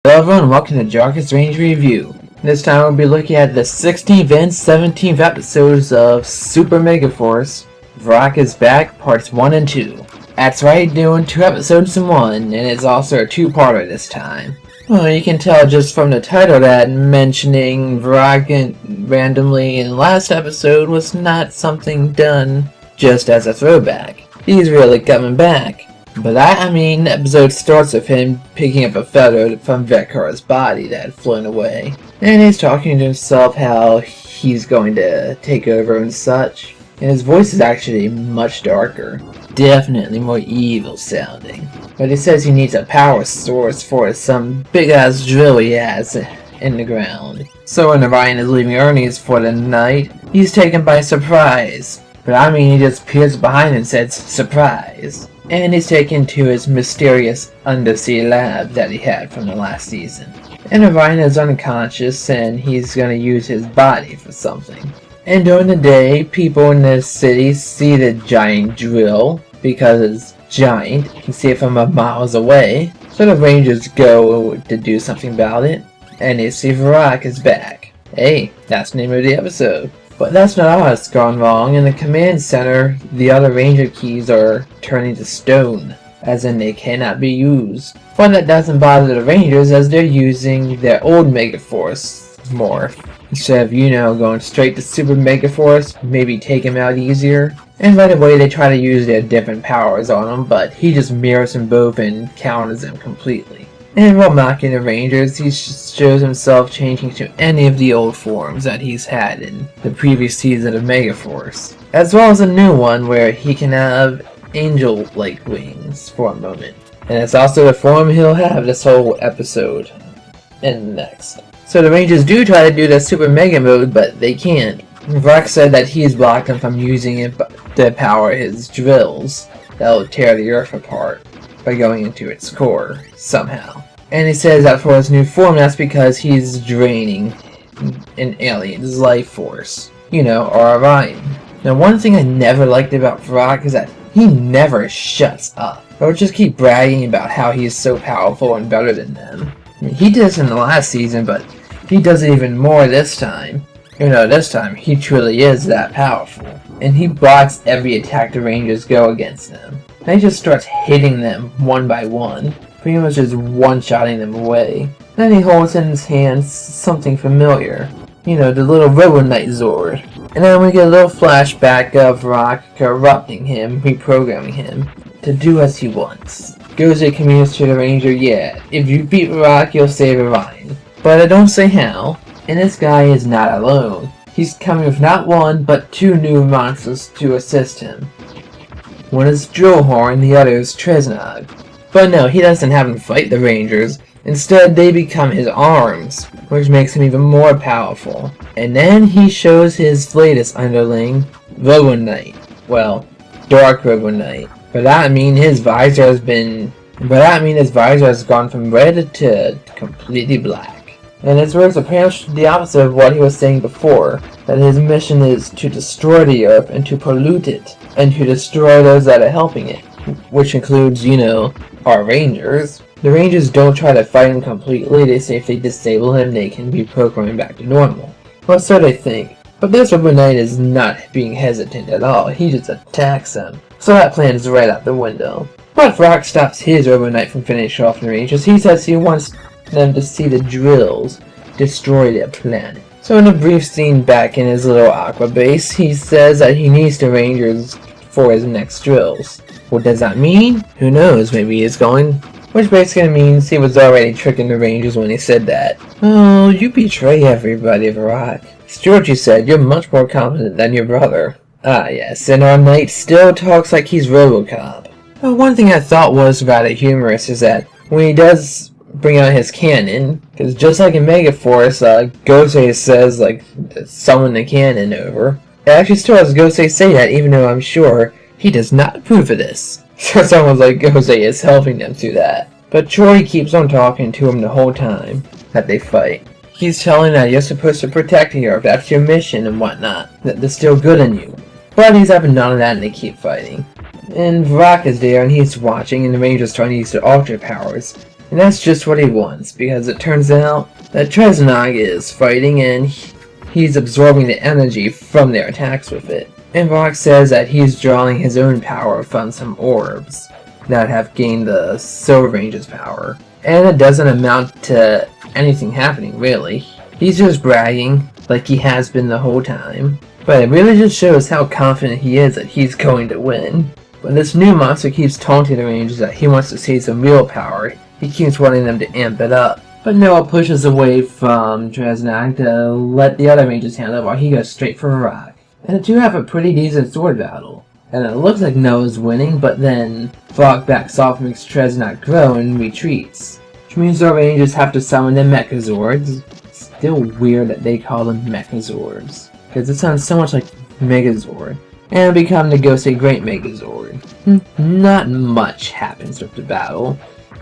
Hello everyone, welcome to Jargus Ranger Review. This time we'll be looking at the 16th and 17th episodes of Super Megaforce. Vrak is back, parts 1 and 2. That's right, doing 2 episodes in 1, and it's also a 2-parter this time. Well, you can tell just from the title that mentioning Vrak randomly in the last episode was not something done just as a throwback. He's really coming back. But the episode starts with him picking up a feather from Vrak's body that had flown away. And he's talking to himself how he's going to take over and such. And his voice is actually much darker. Definitely more evil sounding. But he says he needs a power source for some big ass drill he has in the ground. So when Orion is leaving Ernie's for the night, he's taken by surprise. But he just peers behind and says, surprise. And he's taken to his mysterious undersea lab that he had from the last season. And Orion is unconscious and he's gonna use his body for something. And during the day, people in the city see the giant drill because it's giant. You can see it from miles away. So the Rangers go to do something about it. And they see Vrak is back. Hey, that's the name of the episode. But that's not all that's gone wrong. In the command center, the other Ranger keys are turning to stone, as in they cannot be used. But that doesn't bother the Rangers as they're using their old Megaforce morph. Instead of, going straight to Super Megaforce, maybe take him out easier. And right away they try to use their different powers on him, but he just mirrors them both and counters them completely. And while mocking the Rangers, he shows himself changing to any of the old forms that he's had in the previous season of Megaforce. As well as a new one where he can have angel-like wings for a moment. And it's also the form he'll have this whole episode and next. So the Rangers do try to do the Super Mega mode, but they can't. Vrak said that he's blocked them from using it to power his drills that will tear the Earth apart by going into its core somehow. And he says that for his new form, that's because he's draining an alien's life force. Or Orion. Now, one thing I never liked about Vrak is that he never shuts up. Or just keep bragging about how he is so powerful and better than them. He did this in the last season, but he does it even more this time. This time, he truly is that powerful. And he blocks every attack the Rangers go against him. And he just starts hitting them one by one. Pretty much just one-shotting them away. Then he holds in his hands something familiar. The little Robo Zord. And then we get a little flashback of Vrak corrupting him, reprogramming him to do as he wants. Goseiger communicates to the Ranger, yeah, if you beat Vrak, you'll save Orion. But I don't say how. And this guy is not alone. He's coming with not one, but 2 new monsters to assist him. One is Drillhorn, the other is Tresnog. But no, he doesn't have him fight the Rangers. Instead, they become his arms, which makes him even more powerful. And then he shows his latest underling, Robo Knight. Well, Dark Robo Knight. But that means his visor has gone from red to completely black. And his words are pretty much the opposite of what he was saying before, that his mission is to destroy the Earth and to pollute it, and to destroy those that are helping it, which includes, our Rangers. The Rangers don't try to fight him completely, they say if they disable him, they can be programmed back to normal. Well, so they think. But this Robo Knight is not being hesitant at all, he just attacks them. So that plan is right out the window. But Vrak stops his Robo Knight from finishing off the Rangers. He says he wants them to see the drills destroy their planet. So in a brief scene back in his little aqua base, he says that he needs the Rangers for his next drills. What does that mean? Who knows, maybe he's going. Which basically means he was already tricking the Rangers when he said that. Oh, you betray everybody, Vrak. Georgie said you're much more competent than your brother. Ah yes, and our knight still talks like he's Robocop. One thing I thought was rather humorous is that when he does bring out his cannon, because just like in Megaforce, Goseiger says, summon the cannon over. It actually still has Goseiger say that, even though I'm sure he does not approve of this. So it's almost like Goseiger is helping them through that. But Troy keeps on talking to him the whole time that they fight. He's telling that you're supposed to protect the Earth, that's your mission and whatnot, that there's still good in you. But he's having none of that and they keep fighting. And Vrak is there and he's watching and the Rangers trying to use their ultra powers. And that's just what he wants, because it turns out that Treznog is fighting and he's absorbing the energy from their attacks with it. And Vrak says that he's drawing his own power from some orbs that have gained the Silver Ranger's power. And it doesn't amount to anything happening, really. He's just bragging, like he has been the whole time. But it really just shows how confident he is that he's going to win. When this new monster keeps taunting the Rangers that he wants to see some real power, he keeps wanting them to amp it up. But Noah pushes away from Treznog to let the other Rangers handle it while he goes straight for Vrak. And the two have a pretty decent sword battle. And it looks like Noah's winning, but then Vrak backs off and makes Treznog grow and retreats. Which means the Rangers have to summon the Mechazords. Still weird that they call them Mechazords, because it sounds so much like Megazord. And become the Goseiger Great Megazord. Not much happens with the battle.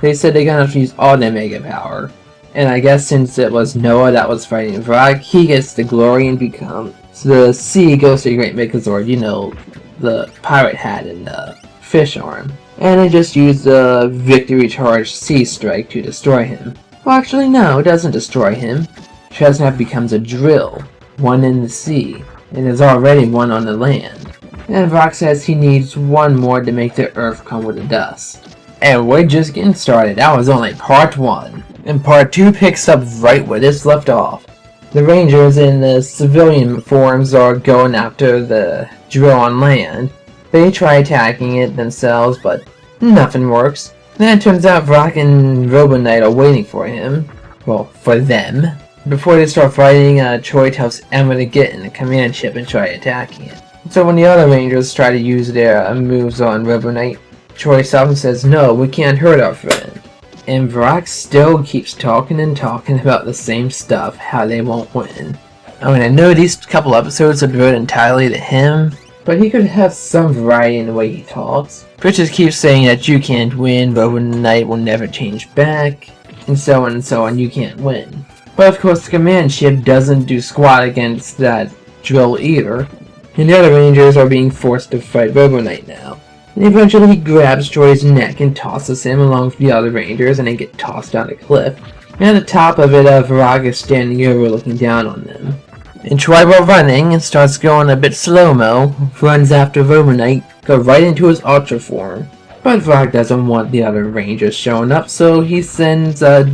They said they're gonna have to use all their Mega Power. And I guess since it was Noah that was fighting Vrak, he gets the glory and becomes the Sea Goseiger Great Megazord, you know, the pirate hat and the fish arm. And they just use the Victory Charge Sea Strike to destroy him. Well, actually no, it doesn't destroy him. Treznog becomes a drill, one in the sea, and there's already one on the land. And Vrak says he needs one more to make the earth come with the dust. And we're just getting started. That was only part 1. And part 2 picks up right where this left off. The Rangers in the civilian forms are going after the drill on land. They try attacking it themselves, but nothing works. Then it turns out Vrak and Robo Knight are waiting for him. Well, for them. Before they start fighting, Choi tells Emma to get in the command ship and try attacking it. So when the other Rangers try to use their moves on Robo Knight, Choi stops and says, "No, we can't hurt our friend." And Vrak still keeps talking and talking about the same stuff, how they won't win. I mean, I know these couple episodes are devoted entirely to him, but he could have some variety in the way he talks. But just keeps saying that you can't win, Robo Knight will never change back, and so on, you can't win. But of course the command ship doesn't do squat against that drill either, and the other Rangers are being forced to fight Robo Knight now. And eventually he grabs Troy's neck and tosses him along with the other Rangers, and they get tossed down a cliff. And at the top of it, Vrak is standing over looking down on them. And Troy, while running, and starts going a bit slow-mo, runs after Robo Knight, goes right into his Ultra form. But Vrak doesn't want the other Rangers showing up, so he sends a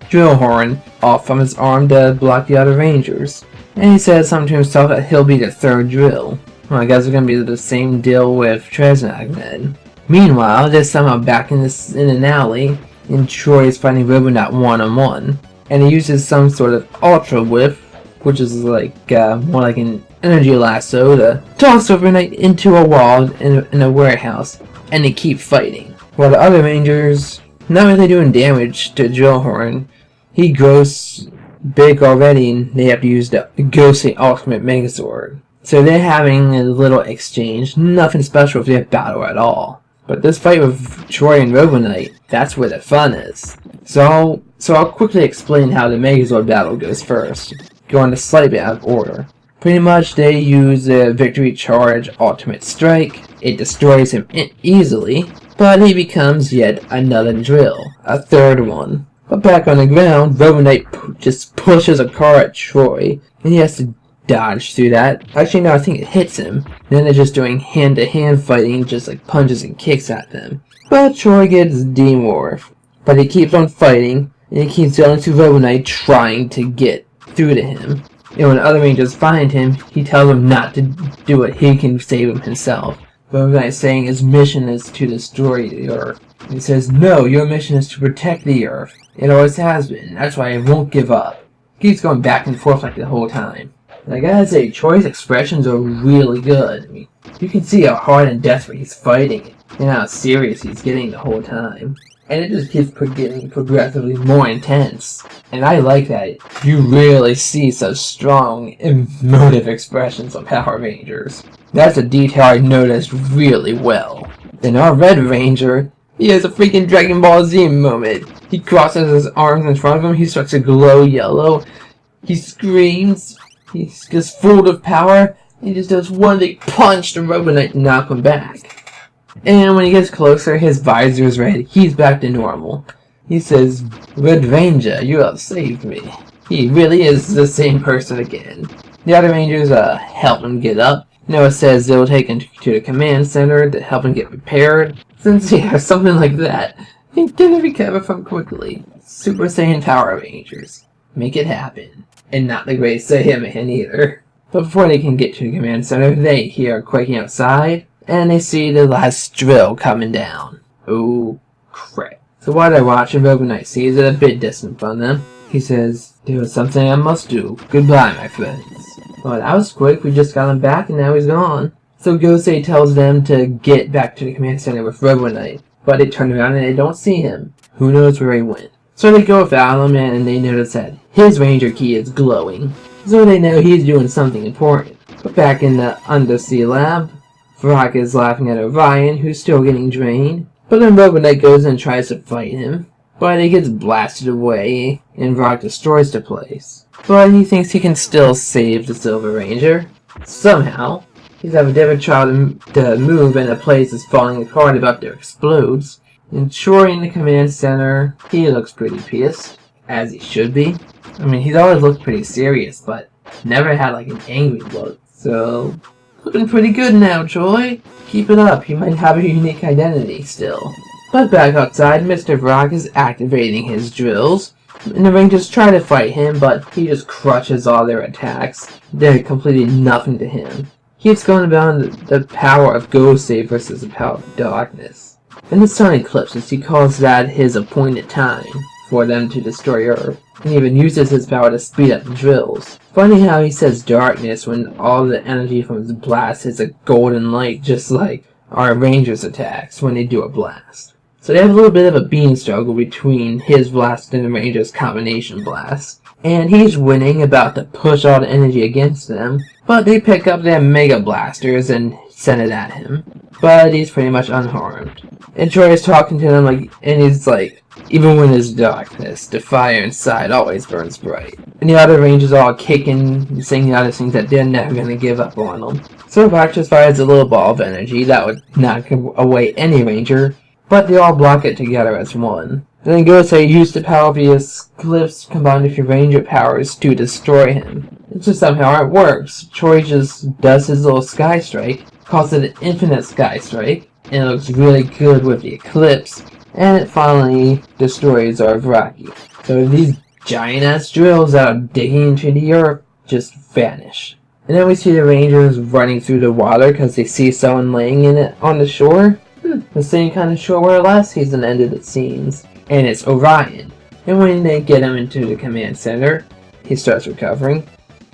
drill horn off from his arm to block the other Rangers. And he says something to himself that he'll be the third drill. Well, I guess it's gonna be the same deal with Treznog then. Meanwhile, they're somehow back in an alley, and Troy is fighting Robo Knight one-on-one. And he uses some sort of Ultra Whip, which is like more like an energy lasso, to toss Robo Knight into a wall in a warehouse, and they keep fighting. While the other Rangers, not really doing damage to Drillhorn, he grows big already, and they have to use the Goseiger Ultimate Megazord. So they're having a little exchange, nothing special with their battle at all. But this fight with Troy and Robo Knight, that's where the fun is. So I'll quickly explain how the Megazord battle goes first, going to slightly out of order. Pretty much they use the Victory Charge Ultimate Strike. It destroys him easily, but he becomes yet another drill, a third one. But back on the ground, Robo Knight just pushes a car at Troy, and he has to dodge through that. Actually, no, I think it hits him. Then they're just doing hand-to-hand fighting, just like punches and kicks at them. But Troy gets demorphed. But he keeps on fighting, and he keeps yelling to Robo Knight, trying to get through to him. And when other Rangers find him, he tells them not to do it. He can save him himself. Robo Knight saying his mission is to destroy the Earth. And he says, "No, your mission is to protect the Earth. It always has been. That's why I won't give up." He keeps going back and forth like the whole time. And I gotta say, Troy's expressions are really good. I mean, you can see how hard and desperate he's fighting, and how serious he's getting the whole time. And it just keeps getting progressively more intense. And I like that. You really see such strong, emotive expressions on Power Rangers. That's a detail I noticed really well. Then our Red Ranger, he has a freaking Dragon Ball Z moment. He crosses his arms in front of him, he starts to glow yellow. He screams, he's just full of power, he just does one big punch to Robo Knight to knock him back. And when he gets closer, his visor is red, he's back to normal. He says, "Red Ranger, you have saved me." He really is the same person again. The other Rangers help him get up. Noah says they'll take him to the command center to help him get prepared. Since he has something like that, he didn't recover from quickly. Super Saiyan Power Rangers. Make it happen. And not the great Saiyaman either. But before they can get to the command center, they hear quaking outside, and they see the last drill coming down. Oh, crap. So while they're watching, Robo Knight sees it a bit distant from them. He says, "There was something I must do. Goodbye, my friends." Well, that was quick. We just got him back, and now he's gone. So Goseiger tells them to get back to the command center with Robo Knight, but they turn around and they don't see him. Who knows where he went? So they go without him, and they notice that his Ranger key is glowing. So they know he's doing something important. But back in the undersea lab, Vrak is laughing at Orion, who's still getting drained. But then Robo Knight goes and tries to fight him. But he gets blasted away, and Vrak destroys the place. But he thinks he can still save the Silver Ranger. Somehow, he's having David try to move, and the place is falling apart about to explode. And Troy in the command center, he looks pretty pissed, as he should be. I mean, he's always looked pretty serious, but never had like an angry look. So, looking pretty good now, Troy. Keep it up, you might have a unique identity still. But back outside, Mr. Vrak is activating his drills, and the Rangers try to fight him, but he just crushes all their attacks. They're completely nothing to him. He's going about the power of Goseiger versus the power of darkness. In the sun eclipses, he calls that his appointed time for them to destroy Earth, and even uses his power to speed up the drills. Funny how he says darkness when all the energy from his blast is a golden light, just like our Rangers' attacks when they do a blast. So they have a little bit of a beam struggle between his blast and the Rangers' combination blast. And he's winning, about to push all the energy against them, but they pick up their Mega Blasters and send it at him. But he's pretty much unharmed. And Troy is talking to them and he's like, "Even when there's darkness, the fire inside always burns bright." And the other Rangers are all kicking and saying the other things that they're never going to give up on them. So Vrak just fires a little ball of energy that would knock away any Ranger, but they all block it together as one. And then Goseiger used the power of his cliffs combined with your Ranger powers to destroy him. It's just somehow it works. Troy just does his little Sky Strike, calls it an infinite Sky Strike, and it looks really good with the eclipse, and it finally destroys our Vraki. So these giant ass drills that are digging into the earth just vanish. And then we see the Rangers running through the water because they see someone laying in it on the shore. The same kind of shore where last season ended, it seems. And it's Orion. And when they get him into the command center, he starts recovering.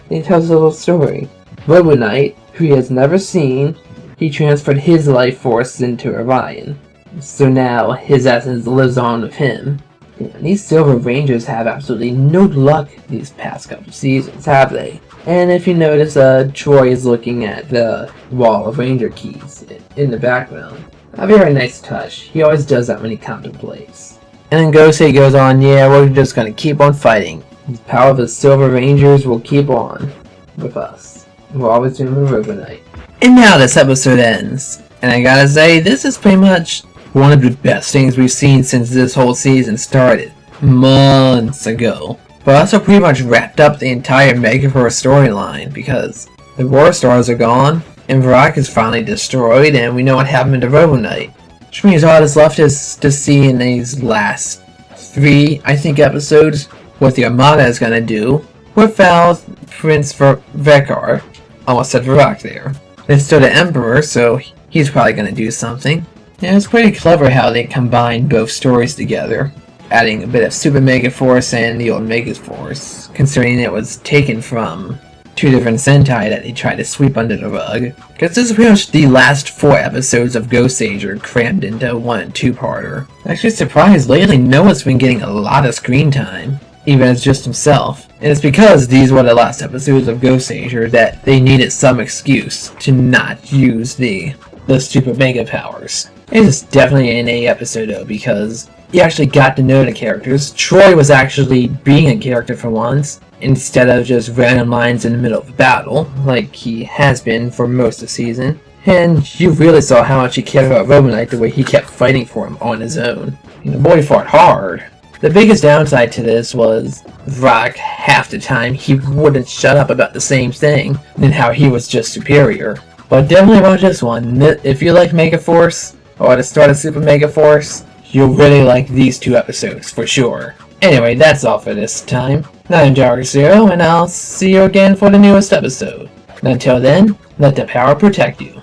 And he tells a little story. Robo Knight, who he has never seen, he transferred his life force into Orion. So now his essence lives on with him. And these Silver Rangers have absolutely no luck these past couple seasons, have they? And if you notice, Troy is looking at the wall of Ranger keys in the background. A very nice touch. He always does that when he contemplates. And then Goseiger goes on, "Yeah, we're just gonna keep on fighting. The power of the Silver Rangers will keep on with us. We're always doing the Robo Knight." And now this episode ends. And I gotta say, this is pretty much one of the best things we've seen since this whole season started. Months ago. But also pretty much wrapped up the entire Megaforce storyline, because the War Stars are gone, and Vrak is finally destroyed, and we know what happened to Robo Knight. Which means all that's left is to see in these last 3, I think, episodes what the Armada is gonna do without Prince Vekar. Almost said Vrak there. There's still the Emperor, so he's probably gonna do something. Yeah, it's pretty clever how they combine both stories together, adding a bit of Super Megaforce and the old Megaforce, considering it was taken from 2 different Sentai that they tried to sweep under the rug. Because this is pretty much the last 4 episodes of Goseiger crammed into one 2-parter. Actually surprised lately Noah's been getting a lot of screen time, even as just himself. And it's because these were the last episodes of Goseiger that they needed some excuse to not use the stupid mega powers. It is definitely an A episode though, because you actually got to know the characters. Troy was actually being a character for once, instead of just random lines in the middle of battle, like he has been for most of the season. And you really saw how much he cared about Robo Knight the way he kept fighting for him on his own. And the boy fought hard. The biggest downside to this was Vrak, half the time, he wouldn't shut up about the same thing, and how he was just superior. But definitely watch this one. If you like Megaforce, or the start of Super Megaforce, you'll really like these 2 episodes, for sure. Anyway, that's all for this time. I'm Jargus Ranger, and I'll see you again for the newest episode. Until then, let the power protect you.